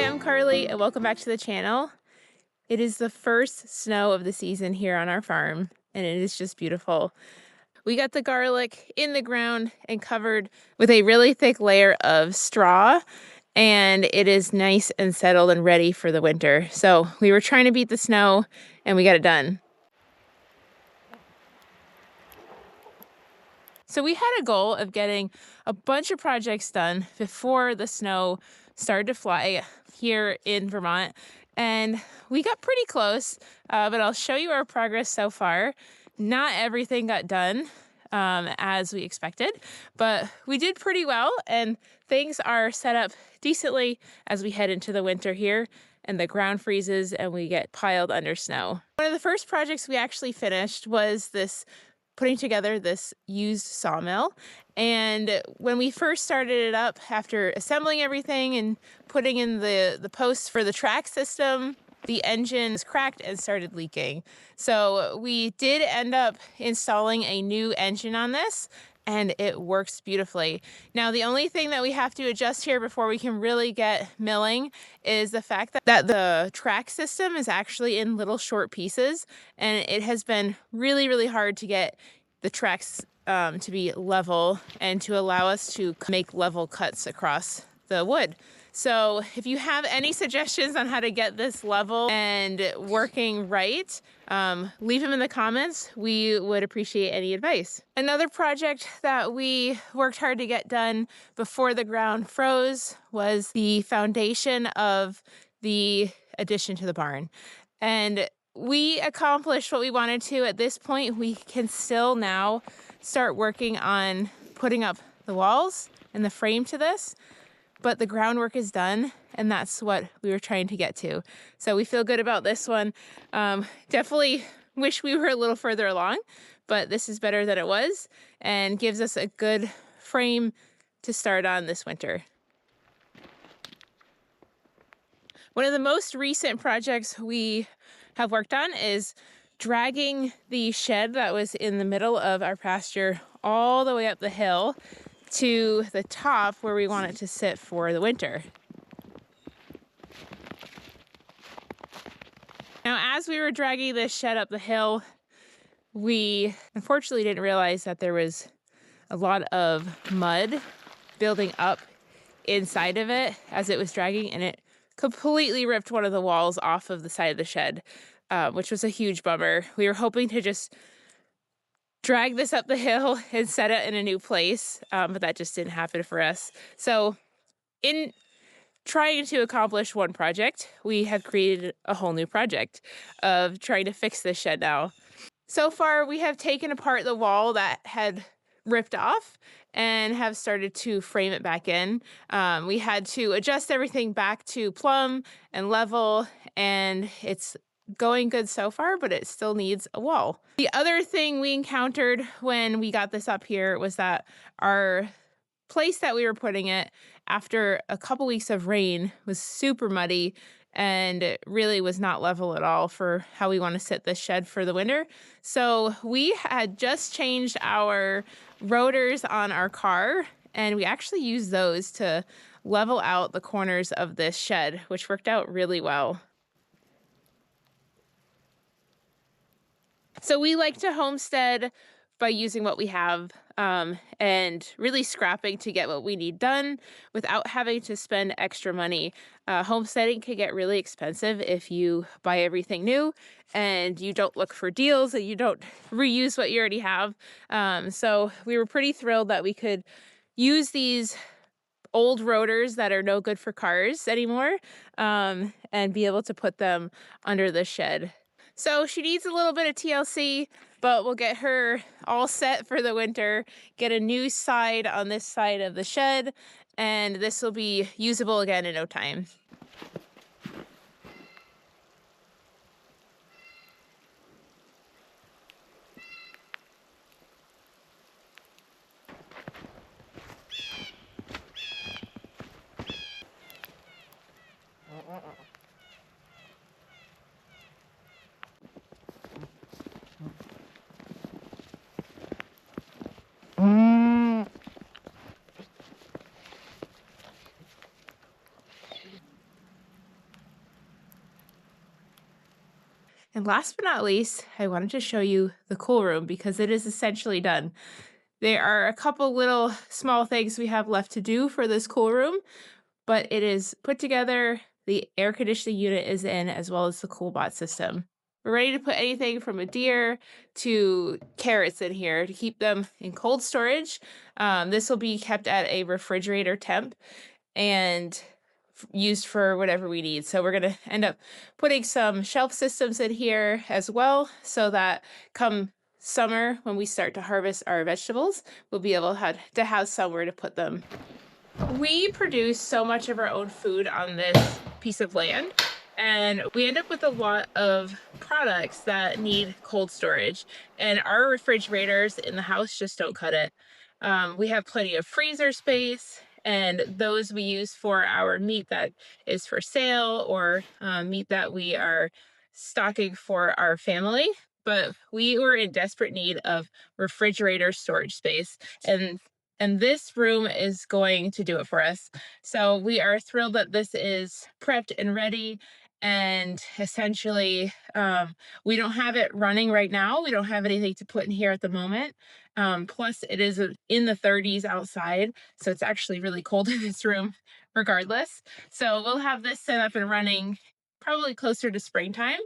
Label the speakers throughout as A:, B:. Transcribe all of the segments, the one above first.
A: I'm Carly and welcome back to the channel. It is the first snow of the season here on our farm and it is just beautiful. We got the garlic in the ground and covered with a really thick layer of straw, and it is nice and settled and ready for the winter. So we were trying to beat the snow and we got it done. So we had a goal of getting a bunch of projects done before the snow started to fly here in Vermont, and we got pretty close, but I'll show you our progress so far. Not everything got done as we expected, but we did pretty well, and things are set up decently as we head into the winter here and the ground freezes and we get piled under snow. One of the first projects we actually finished was putting together this used sawmill. And when we first started it up, after assembling everything and putting in the posts for the track system, the engine was cracked and started leaking. So we did end up installing a new engine on this, and it works beautifully. Now, the only thing that we have to adjust here before we can really get milling is the fact that the track system is actually in little short pieces, and it has been really, really hard to get the tracks to be level and to allow us to make level cuts across the wood. So if you have any suggestions on how to get this level and working right, leave them in the comments. We would appreciate any advice. Another project that we worked hard to get done before the ground froze was the foundation of the addition to the barn. And we accomplished what we wanted to. At this point, we can still now start working on putting up the walls and the frame to this. But the groundwork is done, and that's what we were trying to get to. So we feel good about this one. Definitely wish we were a little further along, but this is better than it was and gives us a good frame to start on this winter. One of the most recent projects we have worked on is dragging the shed that was in the middle of our pasture all the way up the hill to the top where we want it to sit for the winter. Now, as we were dragging this shed up the hill, we unfortunately didn't realize that there was a lot of mud building up inside of it as it was dragging, and it completely ripped one of the walls off of the side of the shed, which was a huge bummer. We were hoping to just drag this up the hill and set it in a new place, but that just didn't happen for us. So in trying to accomplish one project, we have created a whole new project of trying to fix this shed now. So far, we have taken apart the wall that had ripped off and have started to frame it back in. We had to adjust everything back to plumb and level, and it's going good so far, but it still needs a wall. The other thing we encountered when we got this up here was that our place that we were putting it, after a couple weeks of rain, was super muddy and it really was not level at all for how we want to sit this shed for the winter. So we had just changed our rotors on our car, and we actually used those to level out the corners of this shed, which worked out really well. So we like to homestead by using what we have and really scrapping to get what we need done without having to spend extra money. Homesteading can get really expensive if you buy everything new and you don't look for deals and you don't reuse what you already have. So we were pretty thrilled that we could use these old rotors that are no good for cars anymore and be able to put them under the shed. So she needs a little bit of TLC, but we'll get her all set for the winter, get a new side on this side of the shed, and this will be usable again in no time.
B: Mm.
A: And last but not least, I wanted to show you the cool room because it is essentially done. There are a couple little small things we have left to do for this cool room, but it is put together. The air conditioning unit is in, as well as the cool bot system. We're ready to put anything from a deer to carrots in here to keep them in cold storage. This will be kept at a refrigerator temp and used for whatever we need. So we're going to end up putting some shelf systems in here as well, so that come summer when we start to harvest our vegetables, we'll be able to have somewhere to put them. We produce so much of our own food on this piece of land, and we end up with a lot of products that need cold storage, and our refrigerators in the house just don't cut it. We have plenty of freezer space, and those we use for our meat that is for sale, or meat that we are stocking for our family. But we were in desperate need of refrigerator storage space, and this room is going to do it for us. So we are thrilled that this is prepped and ready. And essentially, we don't have it running right now. We don't have anything to put in here at the moment. Plus, it is in the 30s outside, so it's actually really cold in this room regardless. So we'll have this set up and running probably closer to springtime,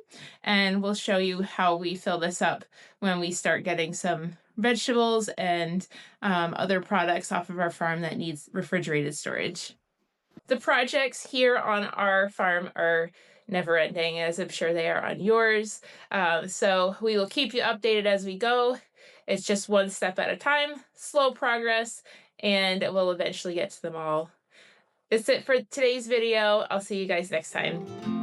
A: and we'll show you how we fill this up when we start getting some vegetables and other products off of our farm that needs refrigerated storage. The projects here on our farm are never ending, as I'm sure they are on yours. So we will keep you updated as we go. It's just one step at a time, slow progress, and we'll eventually get to them all. That's it for today's video. I'll see you guys next time.